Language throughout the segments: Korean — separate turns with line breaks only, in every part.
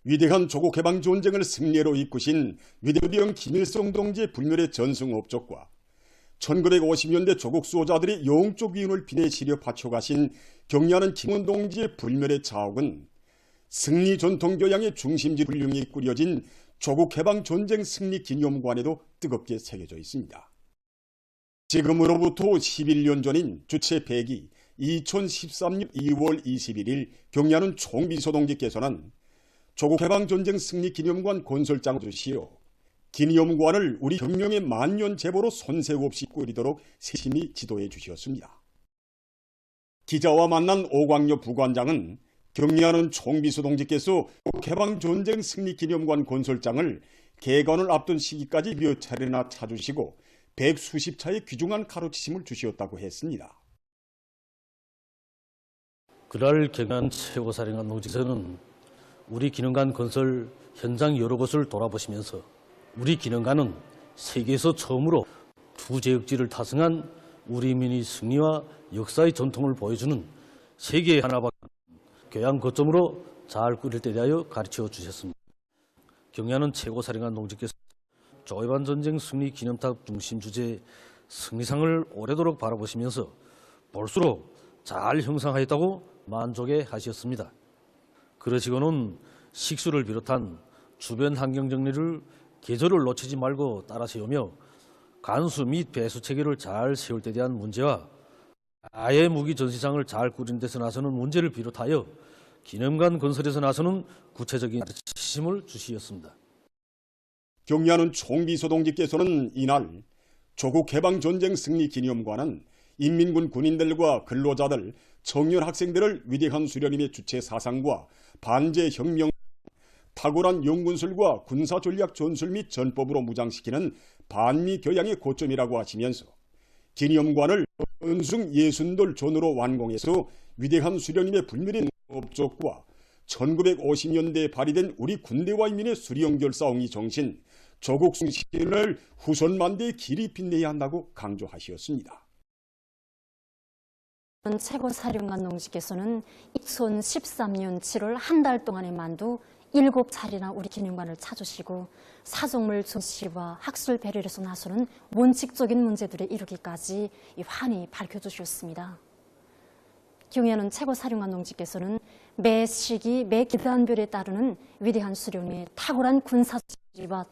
위대한 조국 해방 전쟁을 승리로 이끄신 위대령 김일성 동지의 불멸의 전승업적과 1950년대 조국 수호자들이 영적 위훈을 빛내 시려 바쳐가신 경리하는 김원 동지의 불멸의 자옥은 승리 전통 교양의 중심지 불륜이 꾸려진 조국 해방 전쟁 승리 기념관에도 뜨겁게 새겨져 있습니다. 지금으로부터 11년 전인 주체 100기 2013년 2월 21일 경리하는 총비서 동지께서는 조국 해방 전쟁 승리 기념관 건설장을 주시어 기념관을 우리 경령의 만년 제보로 손색 없이 꾸리도록 세심히 지도해 주셨습니다. 기자와 만난 오광료 부관장은 경리하는 총비서 동지께서 조국 해방 전쟁 승리 기념관 건설장을 개관을 앞둔 시기까지 몇 차례나 찾으시고 백수십 차의 귀중한 가르치심을 주시었다고 했습니다.
그날 경리한 최고사령관 동지께서는 우리 기념관 건설 현장 여러 곳을 돌아보시면서 우리 기념관은 세계에서 처음으로 두 제역지를 타승한 우리 민의 승리와 역사의 전통을 보여주는 세계의 하나밖에 교양 거점으로 잘 꾸릴 때 대하여 가르쳐 주셨습니다. 경리하는 최고사령관 동지께서 조국 해방 전쟁 승리 기념탑 중심 주제 승리상을 오래도록 바라보시면서 볼수록 잘 형성하였다고 만족해 하셨습니다. 그러시고는 식수를 비롯한 주변 환경 정리를 계절을 놓치지 말고 따라 세우며 간수 및 배수 체계를 잘 세울 때 대한 문제와 아예 무기 전시장을 잘 꾸리는 데서 나서는 문제를 비롯하여 기념관 건설에서 나서는 구체적인 가르치심을 주시었습니다.
경리하는 총비서 동지께서는 이날 조국 해방 전쟁 승리 기념관은 인민군 군인들과 근로자들, 청년 학생들을 위대한 수련임의 주체 사상과 반제 혁명, 탁월한 연군술과 군사 전략 전술 및 전법으로 무장시키는 반미 교양의 고점이라고 하시면서 기념관을 은승 예순돌 존으로 완공해서 위대한 수련임의 불멸의 업적과 1950년대에 발휘된 우리 군대와 인민의 수령결사옹의 정신, 조국 승신을 후손 만대에 길이 빛내야 한다고 강조하셨습니다.
최고사령관 동지께서는 2013년 7월 한 달 동안에 만두 7차례나 우리 기념관을 찾으시고 사정물 전시와 학술 배려에서 나서는 원칙적인 문제들에 이르기까지 환히 밝혀주셨습니다. 경의하는 최고사령관 동지께서는 매 시기 매 기단별에 따르는 위대한 수령의 탁월한 군사지와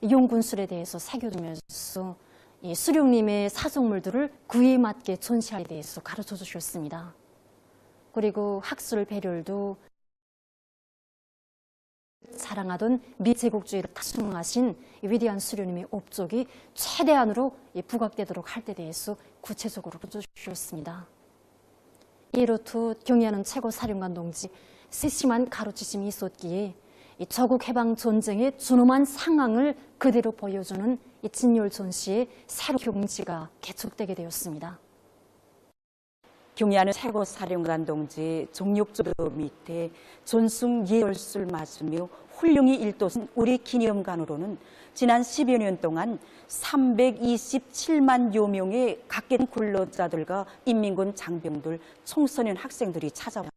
용군술에 대해서 새겨두면서 이 수령님의 사정물들을 그에 맞게 전시하에 대해서 가르쳐 주셨습니다. 그리고 학술 배렬도 자랑하던 미제국주의를 타승하신 위대한 수령님의 업적이 최대한으로 부각되도록 할 때 대해서 구체적으로 주셨습니다. 이렇듯 경의하는 최고사령관 동지 세심한 가르치심이 있었기에 조국 해방 전쟁의 준엄한 상황을 그대로 보여주는 진열 전시의 새로운 경지가 개척되게 되었습니다.
경의하는 최고사령관 동지 종력조도 밑에 존숭 예열술 맞으며 훌륭히 일도신 우리 기념관으로는 지난 10여 년 동안 327만여 명의 각계 근로자들과 인민군 장병들, 청소년 학생들이 찾아와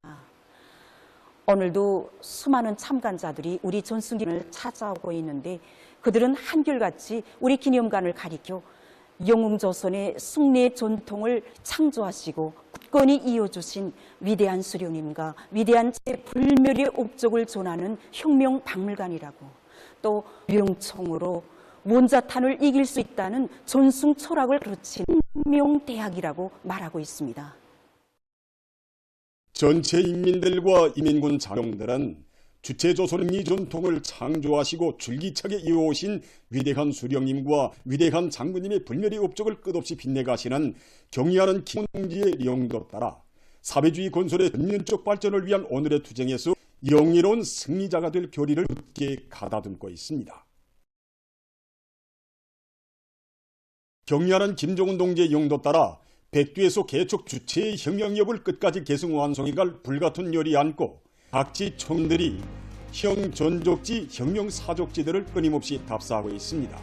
오늘도 수많은 참관자들이 우리 전승기를 찾아오고 있는데 그들은 한결같이 우리 기념관을 가리켜 영웅조선의 승리의 전통을 창조하시고 굳건히 이어주신 위대한 수령님과 위대한 불멸의 업적을 존하는 혁명박물관이라고 또 명청으로 원자탄을 이길 수 있다는 전승 철학을 가르친 혁명대학이라고 말하고 있습니다.
전체 인민들과 인민군 장병들은 주체조선의 전통을 창조하시고 줄기차게 이어오신 위대한 수령님과 위대한 장군님의 불멸의 업적을 끝없이 빛내가시는 경의하는 김동지의 영도 따라 사회주의 건설의 전면적 발전을 위한 오늘의 투쟁에서 영예로운 승리자가 될 결의를 굳게 가다듬고 있습니다. 경의하는 김정은 동지의 영도 따라 백두에서 개척 주체의 혁명협을 끝까지 계승 완성해갈 불같은 열이 안고 각지 청들이 형 전적지, 혁명 사적지들을 끊임없이 답사하고 있습니다.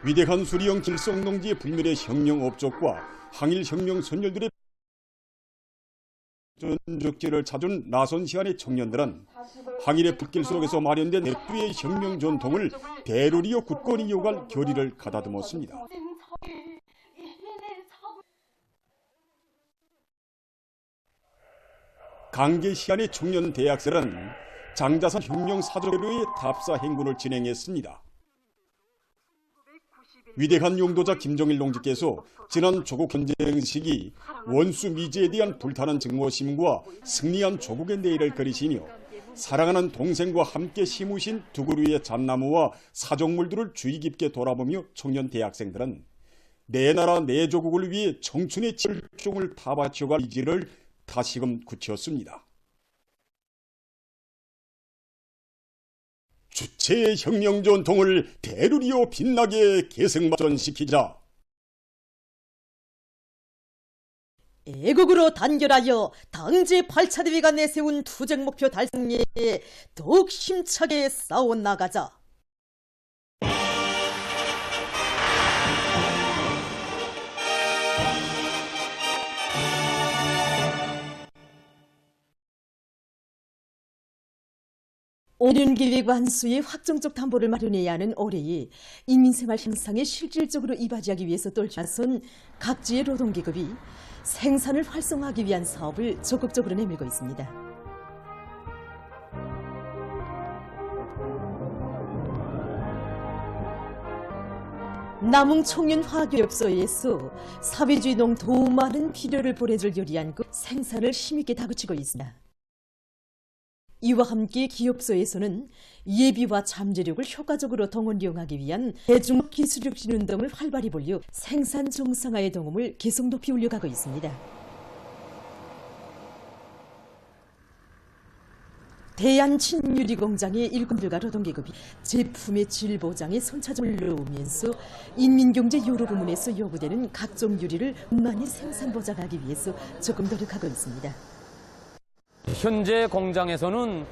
위대한 수리형 길성농지의 불멸의 혁명업적과 항일혁명 선열들의 전적지를 찾은 나선 시간의 청년들은 항일의 불길 속에서 마련된 백두의 혁명 전통을 대로리어 굳건히 이어갈 결의를 가다듬었습니다. 강계 시간의 청년 대학생은 장자산 혁명 사조로의 답사 행군을 진행했습니다. 위대한 용도자 김정일 동지께서 지난 조국 전쟁 시기 원수 미제에 대한 불타는 증오심과 승리한 조국의 내일을 그리시며 사랑하는 동생과 함께 심으신 두 그루의 잣나무와 사종물들을 주의 깊게 돌아보며 청년 대학생들은 내 나라 내 조국을 위해 청춘의 칠종을 다 바쳐갈 의지를 다시금 굳혔습니다. 주체의 혁명 전통을 대루리어 빛나게 계승발전시키자.
애국으로 단결하여 당제 8차 대회가 내세운 투쟁 목표 달성에 더욱 힘차게 싸워 나가자. 오륜기획 완수의 확정적 담보를 마련해야 하는 올해에 인민생활 향상에 실질적으로 이바지하기 위해서 떨쳐나선 각지의 노동기업이 생산을 활성화하기 위한 사업을 적극적으로 내밀고 있습니다. 남흥 청년화학교육소에서 사회주의 농도 많은 비료를 보내줄 요리한 그 생산을 힘있게 다그치고 있습니다. 이와 함께 기업소에서는 예비와 잠재력을 효과적으로 동원 이용하기 위한 대중업 기술력 진운동을 활발히 벌여 생산 정상화의 동험을 계속 높이 올려가고 있습니다. 대한친유리공장의 일꾼들과 노동계급이 제품의 질 보장에 손차점을 놓으면서 인민경제 여러 부문에서 요구되는 각종 유리를 많이 생산 보장하기 위해서 조금 노력하고 있습니다.
현재 공장에서는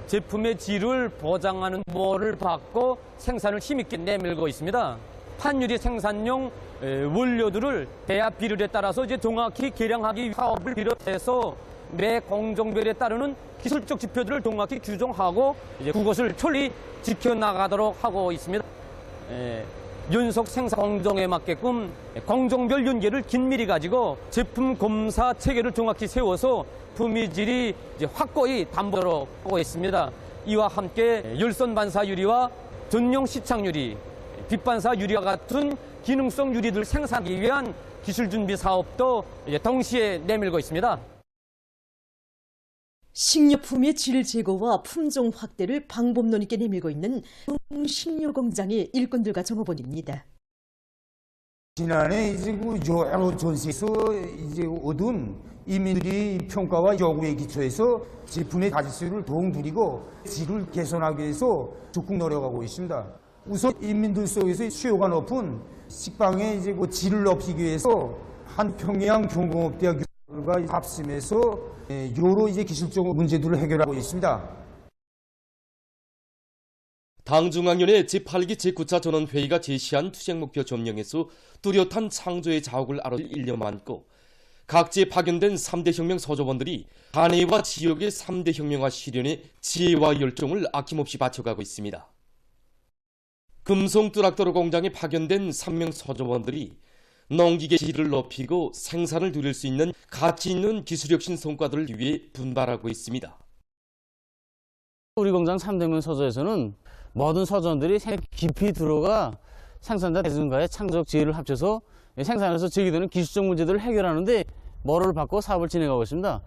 제품의 질을 보장하는 보호를 받고 생산을 힘있게 내밀고 있습니다. 판유리 생산용 원료들을 배합 비율에 따라서 이제 정확히 계량하기 사업을 비롯해서 매 공정별에 따르는 기술적 지표들을 정확히 규정하고 이제 그것을 철리 지켜나가도록 하고 있습니다. 연속 생산 공정에 맞게끔 공정별 연계를 긴밀히 가지고 제품 검사 체계를 정확히 세워서 품위질이 이제 확고히 담보도록 하고 있습니다. 이와 함께 열선 반사 유리와 전용 시착 유리, 빛반사 유리와 같은 기능성 유리들 생산하기 위한 기술 준비 사업도 이제 동시에 내밀고 있습니다.
식료품의 질 제고와 품종 확대를 방법론 있게 내밀고 있는 식료공장의 일꾼들과 종업원입니다.
지난해 이제 여러 전시에서 이제 얻은 이민들이 평가와 요구에 기초해서 제품의 가짓수를 더욱 누리고 질을 개선하기 위해서 적극 노력하고 있습니다. 우선 인민들 속에서 수요가 높은 식빵의 이제 질을 높이기 위해서 한평양 경공업대학과 합심해서 여러 이제 기술적 문제들을 해결하고 있습니다.
당중앙위원회 제8기 제9차 전원회의가 제시한 투쟁목표 점령에서 뚜렷한 창조의 자욱을 일념 안고 각지에 파견된 3대 혁명 서조원들이 한해와 지역의 3대 혁명화 실현에 지혜와 열정을 아낌없이 바쳐가고 있습니다. 금송 뚜락도로 공장에 파견된 3명 서조원들이 농기계 질을 높이고 생산을 누릴 수 있는 가치 있는 기술혁신 성과들을 위해 분발하고 있습니다.
우리 공장 3대문 서조에서는 모든 서조원들이 깊이 들어가 생산자 대중과의 창조적 지혜를 합쳐서 생산에서 제기되는 기술적 문제들을 해결하는데 머로를 받고 사업을 진행하고 있습니다.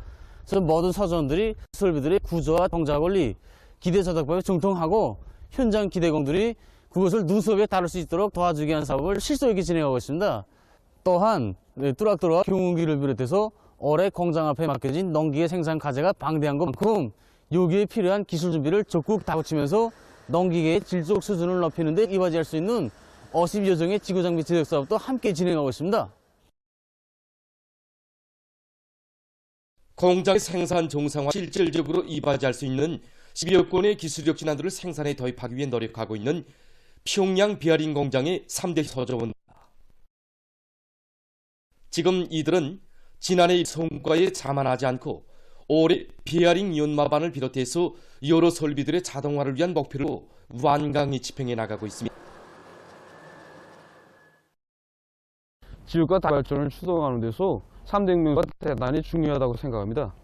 그래서 모든 서조원들이 설비들의 구조와 동작 원리, 기대 조작법에 정통하고 현장 기대공들이 그것을 눈썹에 다룰 수 있도록 도와주기 위한 사업을 실속 있게 진행하고 있습니다. 또한 뚜락도로와 경운기를 비롯해서 올해 공장 앞에 맡겨진 농기계 생산 과제가 방대한 것만큼 여기에 필요한 기술 준비를 적극 다붙이면서 농기계의 질적 수준을 높이는 데 이바지할 수 있는 50여 종의 지구장비 제작 사업도 함께 진행하고 있습니다.
공장의 생산 정상화 실질적으로 이바지할 수 있는 10여 건의 기술력 진안들을 생산에 도입하기 위해 노력하고 있는 평양 비아링 공장의 3대 서조원. 지금 이들은 지난해 성과에 자만하지 않고 올해 비아링 연마반을 비롯해서 여러 설비들의 자동화를 위한 목표를 완강히 집행해 나가고 있습니다.
지역과 발전을 추동하는 데서 3대 혁명가 대단히 중요하다고 생각합니다.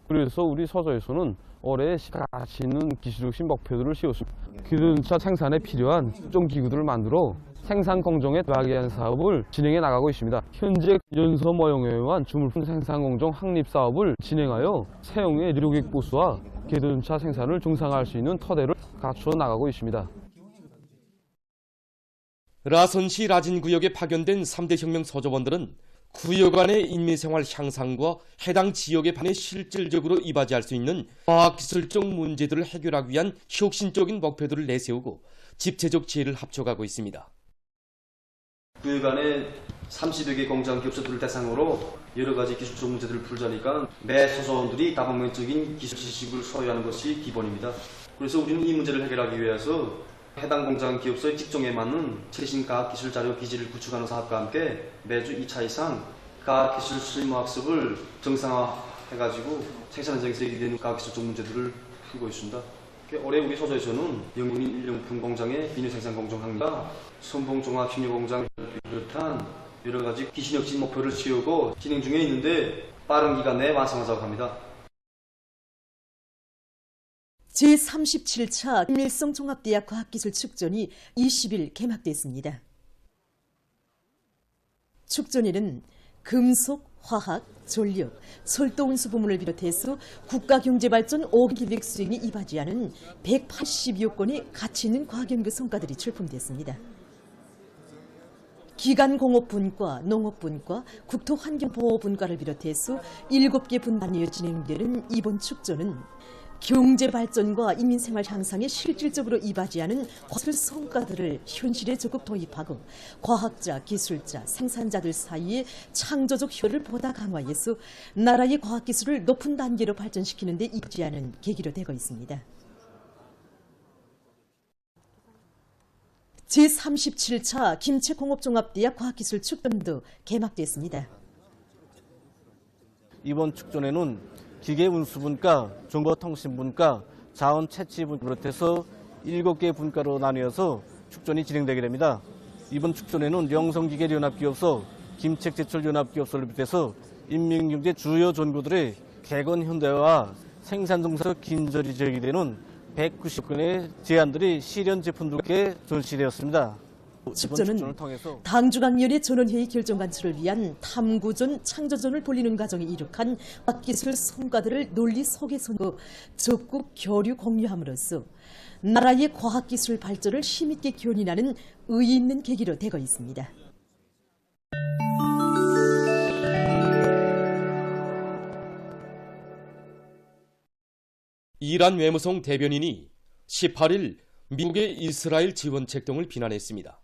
그래서 우리 서저에서는 올해 가치 있는 기술혁신 목표들을 세웠습니다. 기존차 생산에 필요한 특정 기구들을 만들어 생산 공정에 대박이한 사업을 진행해 나가고 있습니다. 현재 연서 모형에 의한 주물품 생산 공정 확립 사업을 진행하여 세용의 리로객 보수와 기존차 생산을 중상화할 수 있는 토대를 갖추어 나가고 있습니다.
라선시 라진 구역에 파견된 3대 혁명 서조원들은 구역 안의 인민생활 향상과 해당 지역의 반에 실질적으로 이바지할 수 있는 과학기술적 문제들을 해결하기 위한 혁신적인 목표들을 내세우고 집체적 지혜를 합쳐가고 있습니다.
구역 안에 30여 개 공장 기업체들을 대상으로 여러 가지 기술적 문제들을 풀자니까 매 서조원들이 다방면적인 기술 지식을 소유하는 것이 기본입니다. 그래서 우리는 이 문제를 해결하기 위해서 해당 공장 기업소의 직종에 맞는 최신 과학기술 자료 기지를 구축하는 사업과 함께 매주 2차 이상 과학기술 실무학습을 정상화해가지고 생산 현장에서 일어나는 과학기술적 문제들을 풀고 있습니다. 올해 우리 소조에서는 영국인 일용품 공장의 비닐 생산 공정 확립과 선봉종합 식료 공장 비롯한 여러 가지 기술혁신 목표를 세우고 진행 중에 있는데 빠른 기간 내에 완성하자고 합니다.
제37차 김일성 종합대학 과학기술 축전이 20일 개막됐습니다. 축전에는 금속, 화학, 전력, 철도운수 부문을 비롯해서 국가경제발전 5기 기획 수행에 이바지하는 180여 건의 가치 있는 과학연구 성과들이 출품됐습니다. 기간공업분과, 농업분과, 국토환경보호분과를 비롯해서 7개 분단위에 진행되는 이번 축전은 경제발전과 인민생활 향상에 실질적으로 이바지하는 기술 성과들을 현실에 적극 도입하고 과학자, 기술자, 생산자들 사이의 창조적 효율을 보다 강화해서 나라의 과학기술을 높은 단계로 발전시키는 데 이바지하는 계기로 되고 있습니다. 제37차 김치공업종합대학 과학기술 축전도 개막됐습니다.
이번 축전에는 기계운수분과, 정보통신분과, 자원채취분 비롯해서 7개 분과로 나뉘어서 축전이 진행되게 됩니다. 이번 축전에는 영성기계연합기업소, 김책제철연합기업소를 비롯해서 인민경제 주요 전구들의 개건 현대화 생산정서 긴절이 제기되는 190건의 제안들이 실현 제품들께 전시되었습니다.
축전은 당중앙위원회 전원회의 결정 간수를 위한 탐구전, 창조전을 벌리는 과정에 이룩한 과학기술 성과들을 논리 소개선고 적극 교류 공유함으로써 나라의 과학기술 발전을 힘있게 견인하는 의의 있는 계기로 되고 있습니다.
이란 외무성 대변인이 18일 미국의 이스라엘 지원책 등을 비난했습니다.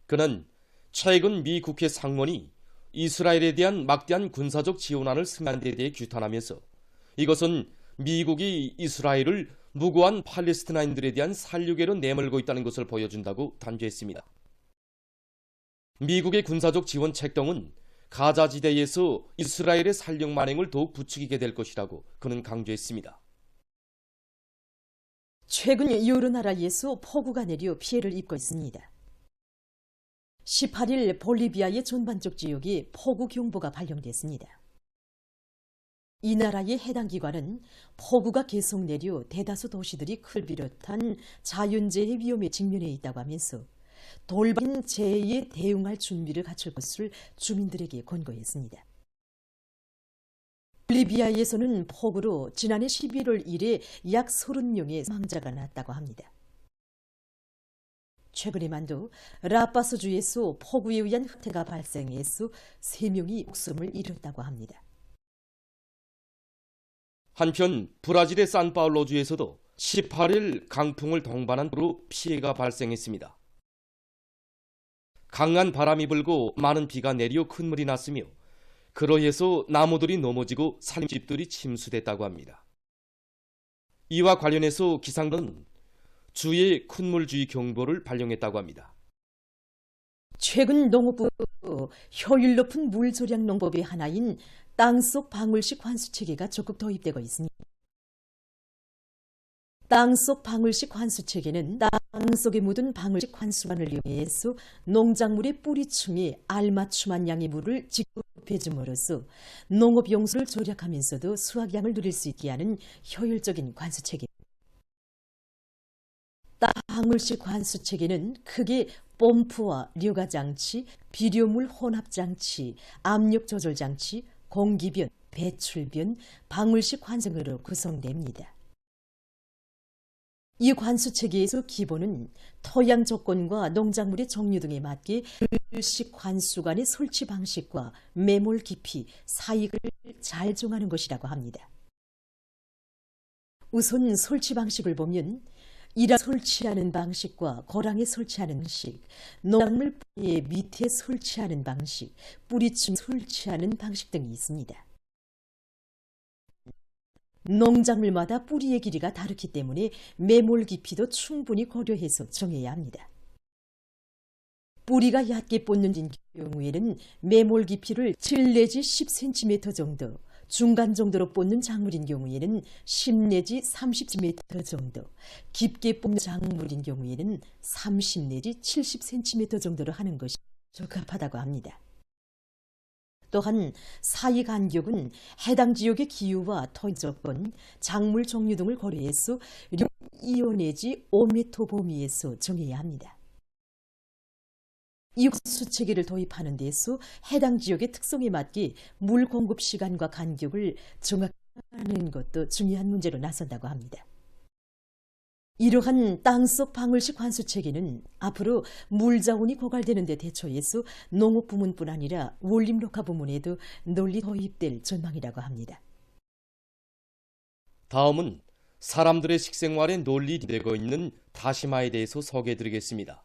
그는 최근 미 국회 상원이 이스라엘에 대한 막대한 군사적 지원안을 승인한 데 대해 규탄하면서 이것은 미국이 이스라엘을 무고한 팔레스티나인들에 대한 살육애로 내몰고 있다는 것을 보여준다고 단죄했습니다. 미국의 군사적 지원 책동은 가자지대에서 이스라엘의 살육 만행을 더욱 부추기게 될 것이라고 그는 강조했습니다.
최근 여러 나라에서 폭우가 내려 피해를 입고 있습니다. 18일 볼리비아의 전반적 지역에 폭우 경보가 발령됐습니다. 이 나라의 해당 기관은 폭우가 계속 내려 대다수 도시들이 클 비롯한 자연재해 위험에 직면해 있다고 하면서 돌발 재해에 대응할 준비를 갖출 것을 주민들에게 권고했습니다. 볼리비아에서는 폭우로 지난해 11월 1일에 약 30명의 사망자가 났다고 합니다. 최근에만도 라파스주에서 폭우에 의한 흑태가 발생해서 3명이 목숨을 잃었다고 합니다.
한편 브라질의 산파울로주에서도 18일 강풍을 동반한 후로 피해가 발생했습니다. 강한 바람이 불고 많은 비가 내려 큰 물이 났으며 그로 해서 나무들이 넘어지고 산집들이 침수됐다고 합니다. 이와 관련해서 기상부는 주의 쿤물주의 경보를 발령했다고 합니다.
최근 농업부 효율 높은 물 조량 농법의 하나인 땅속 방울식 환수체계가 적극 도입되고 있습니다. 땅속 방울식 환수체계는 땅속에 묻은 방울식 환수관을 이용해서 농작물의 뿌리층에 알맞춤한 양의 물을 직급해줌으로써 농업 용수를 절약하면서도 수확량을 누릴 수 있게 하는 효율적인 관수체계. 방울식 관수체계는 크게 펌프와 류가장치, 비료물 혼합장치, 압력조절장치, 공기변, 배출변, 방울식 환승으로 구성됩니다. 이 관수체계에서 기본은 토양 조건과 농작물의 종류 등에 맞게 방울식 관수관의 설치 방식과 매몰 깊이, 사익을 잘 정하는 것이라고 합니다. 우선 설치 방식을 보면 이랑 설치하는 방식과 고랑에 설치하는 방식, 농작물 뿌리의 밑에 설치하는 방식, 뿌리층 설치하는 방식 등이 있습니다. 농작물마다 뿌리의 길이가 다르기 때문에 매몰 깊이도 충분히 고려해서 정해야 합니다. 뿌리가 얕게 뻗는 경우에는 매몰 깊이를 7 내지 10cm 정도, 중간 정도로 뻗는 작물인 경우에는 10 내지 30cm 정도, 깊게 뻗는 작물인 경우에는 30 내지 70cm 정도로 하는 것이 적합하다고 합니다. 또한 사이 간격은 해당 지역의 기후와 토양 조건, 작물 종류 등을 고려해서 2호 내지 5m 범위에서 정해야 합니다. 이 관수체계를 도입하는 데서 해당 지역의 특성에 맞게 물 공급 시간과 간격을 정하는 것도 중요한 문제로 나선다고 합니다. 이러한 땅속 방울식 관수체계는 앞으로 물자원이 고갈되는 데 대처해서 농업 부문뿐 아니라 원림녹화 부문에도 널리 도입될 전망이라고 합니다.
다음은 사람들의 식생활에 널리 되고 있는 다시마에 대해서 소개해드리겠습니다.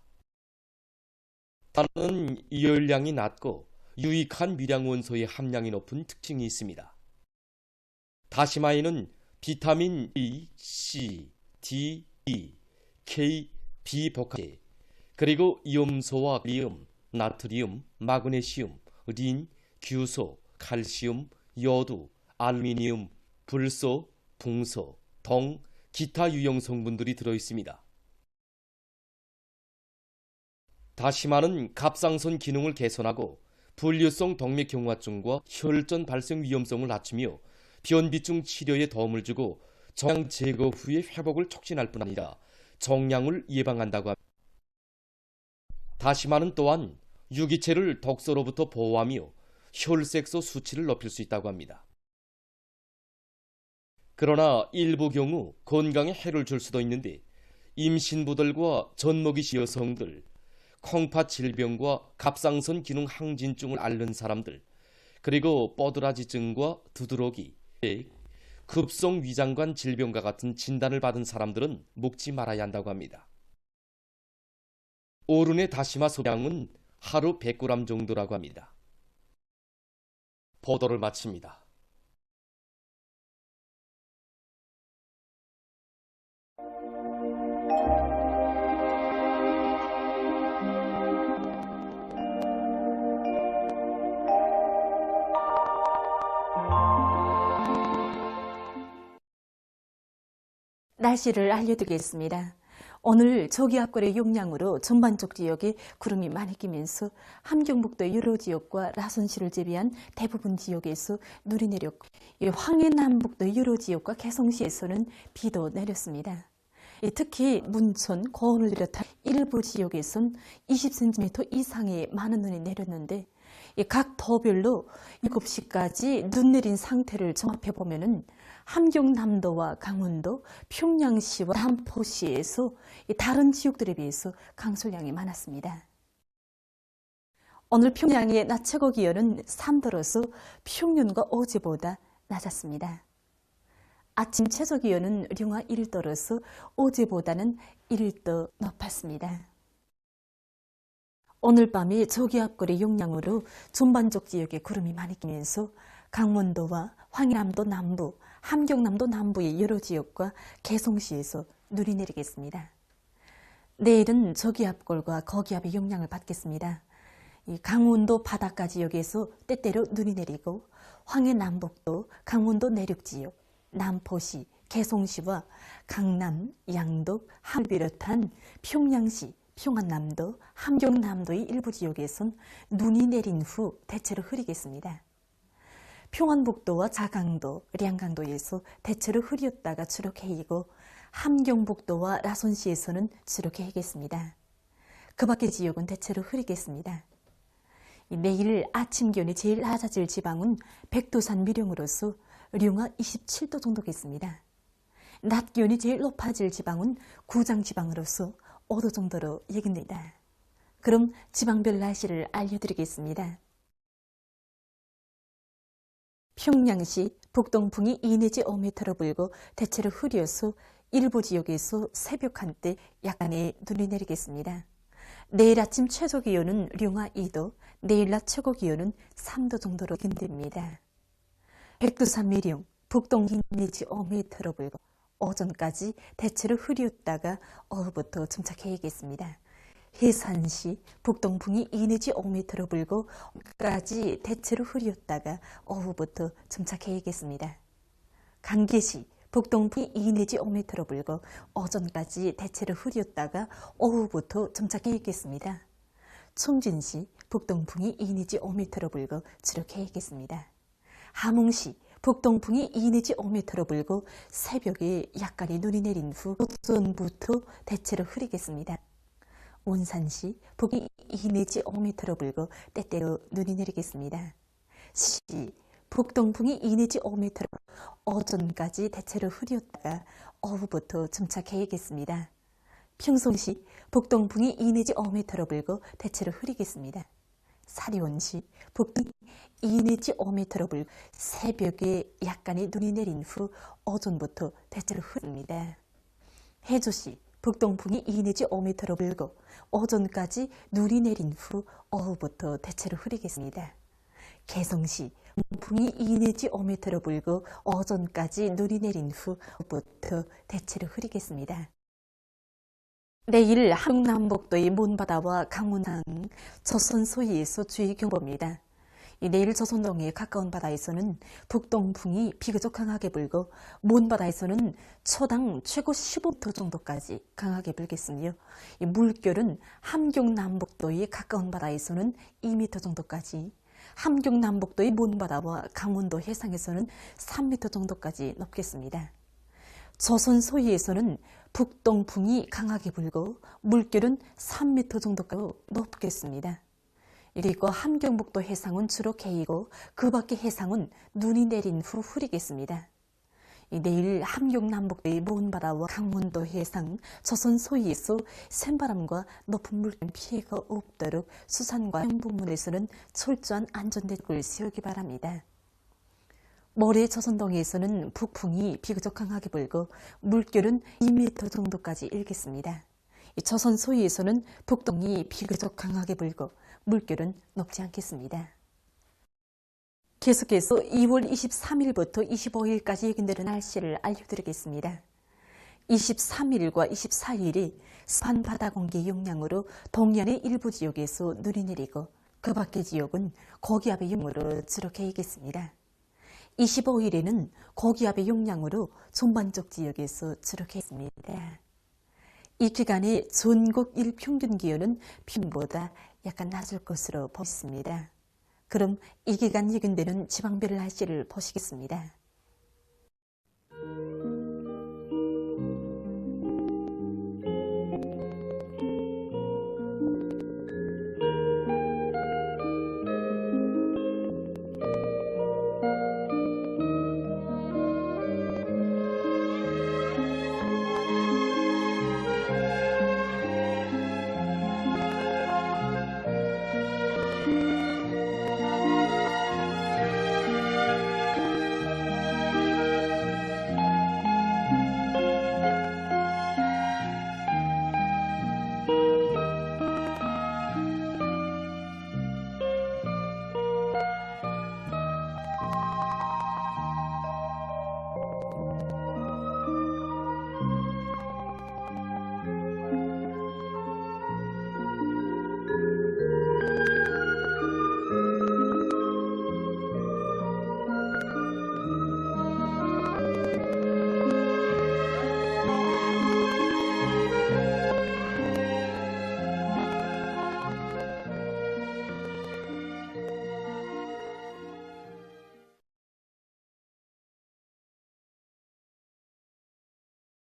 다는 이열량이 낮고 유익한 미량 원소의 함량이 높은 특징이 있습니다. 다시마에는 비타민 E, C, D, E, K, B 복합제, 그리고 이염소와 리움, 나트리움, 마그네슘, 린, 규소, 칼슘, 요두, 알루미늄, 불소, 붕소, 동, 기타 유용 성분들이 들어있습니다. 다시마는 갑상선 기능을 개선하고 분류성 동맥경화증과 혈전 발생 위험성을 낮추며 변비증 치료에 도움을 주고 정량 제거 후의 회복을 촉진할 뿐 아니라 정량을 예방한다고 합니다. 다시마는 또한 유기체를 독소로부터 보호하며 혈색소 수치를 높일 수 있다고 합니다. 그러나 일부 경우 건강에 해를 줄 수도 있는데 임신부들과 전먹이시 여성들, 콩팥 질병과 갑상선 기능 항진증을 앓는 사람들, 그리고 뻐드라지증과 두드러기, 급성 위장관 질병과 같은 진단을 받은 사람들은 먹지 말아야 한다고 합니다. 어른의 다시마 소량은 하루 100g 정도라고 합니다. 보도를 마칩니다.
날씨를 알려드리겠습니다. 오늘 저기압골의 영향으로 전반적 지역에 구름이 많이 끼면서 함경북도 여러 지역과 라선시를 제외한 대부분 지역에서 눈이 내렸고 황해남북도 여러 지역과 개성시에서는 비도 내렸습니다. 특히 문천, 고원을 비롯한 일부 지역에선 20cm 이상의 많은 눈이 내렸는데 각 도별로 7시까지 눈 내린 상태를 종합해보면 함경남도와 강원도, 평양시와 남포시에서 다른 지역들에 비해서 강수량이 많았습니다. 오늘 평양의 낮 최고 기온은 3도로서 평년과 어제보다 낮았습니다. 아침 최저 기온은 령화 1도로서 어제보다는 1도 높았습니다. 오늘 밤에 저기압골의 영향으로 전반적 지역에 구름이 많이 끼면서 강원도와 황해남도 남부, 함경남도 남부의 여러 지역과 개성시에서 눈이 내리겠습니다. 내일은 저기압골과 거기압의 영향을 받겠습니다. 이 강원도 바닷가 지역에서 때때로 눈이 내리고 황해 남북도, 강원도 내륙 지역, 남포시, 개송시와 강남, 양덕, 함을 비롯한 평양시, 평안남도, 함경남도의 일부 지역에선 눈이 내린 후 대체로 흐리겠습니다. 평안북도와 자강도, 량강도에서 대체로 흐렸다가 주로 개이고 함경북도와 라손시에서는 주로 개이겠습니다. 그 밖의 지역은 대체로 흐리겠습니다. 내일 아침 기온이 제일 낮아질 지방은 백두산 미령으로서 룡화 27도 정도겠습니다. 낮 기온이 제일 높아질 지방은 구장 지방으로서 5도 정도로 예견됩니다. 그럼 지방별 날씨를 알려드리겠습니다. 평양시 북동풍이 2 내지 5m로 불고 대체로 흐려서 일부 지역에서 새벽 한때 약간의 눈이 내리겠습니다. 내일 아침 최저 기온은 룡화 2도, 내일 낮 최고 기온은 3도 정도로 예견됩니다. 백두산 미령, 북동 2 내지 5m로 불고 오전까지 대체로 흐렸다가 오후부터 점차 개이겠습니다. 해산시 북동풍이 2 내지 5m로 불고 오후까지 대체로 흐렸다가 오후부터 점차 개이겠습니다. 강계시 북동풍이 2 내지 5m로 불고 오전까지 대체로 흐렸다가 오후부터 점차 개이겠습니다. 청진시 북동풍이 2 내지 5m로 불고 주로 개이겠습니다. 함흥시 북동풍이 2 내지 5m로 불고 새벽에 약간의 눈이 내린 후 오전부터 대체로 흐리겠습니다. 온산시 북이 2 내지 5m로 불고 때때로 눈이 내리겠습니다. 시 북동풍이 2 내지 5m로 오전까지 대체로 흐렸다가 오후부터 점차 개이겠습니다. 평송시 북동풍이 2 내지 5m로 불고 대체로 흐리겠습니다. 사리온시 북동이 2 내지 5m로 불고 새벽에 약간의 눈이 내린 후 오전부터 대체로 흐립니다. 해조시 북동풍이 2 내지 5m로 불고 오전까지 눈이 내린 후 오후부터 대체로 흐리겠습니다. 개성시 북동풍이 2 내지 5m로 불고 오전까지 눈이 내린 후 오후부터 대체로 흐리겠습니다. 내일 함남북도의 몬바다와 강원항, 조선 소위에서 주의 경보입니다. 내일 조선동해 가까운 바다에서는 북동풍이 비교적 강하게 불고 몬바다에서는 초당 최고 15m 정도까지 강하게 불겠으며 물결은 함경남북도의 가까운 바다에서는 2m 정도까지, 함경남북도의 몬바다와 강원도 해상에서는 3m 정도까지 높겠습니다. 조선 소위에서는 북동풍이 강하게 불고 물결은 3m 정도까지 높겠습니다. 그리고 함경북도 해상은 주로 개이고 그 밖의 해상은 눈이 내린 후 흐리겠습니다. 내일 함경남북도의 몬바다와 강원도 해상, 조선 소위에서 센바람과 높은 물결 피해가 없도록 수산과 해부문에서는 철저한 안전대책을 세우기 바랍니다. 모레 조선동해에서는 북풍이 비교적 강하게 불고 물결은 2m 정도까지 일겠습니다. 조선 소위에서는 북동이 비교적 강하게 불고 물결은 높지 않겠습니다. 계속해서 2월 23일부터 25일까지 예견되는 날씨를 알려드리겠습니다. 23일과 24일이 습한 바다 공기 영향으로 동해안의 일부 지역에서 눈이 내리고 그 밖의 지역은 고기압의 영향으로 주로 개이겠습니다. 25일에는 고기압의 영향으로 전반적 지역에서 주로 개이겠습니다. 이 기간의 전국 일평균 기온은 평보다 약간 낮을 것으로 보입니다. 그럼 이 기간 예견되는 지방별 날씨를 보시겠습니다.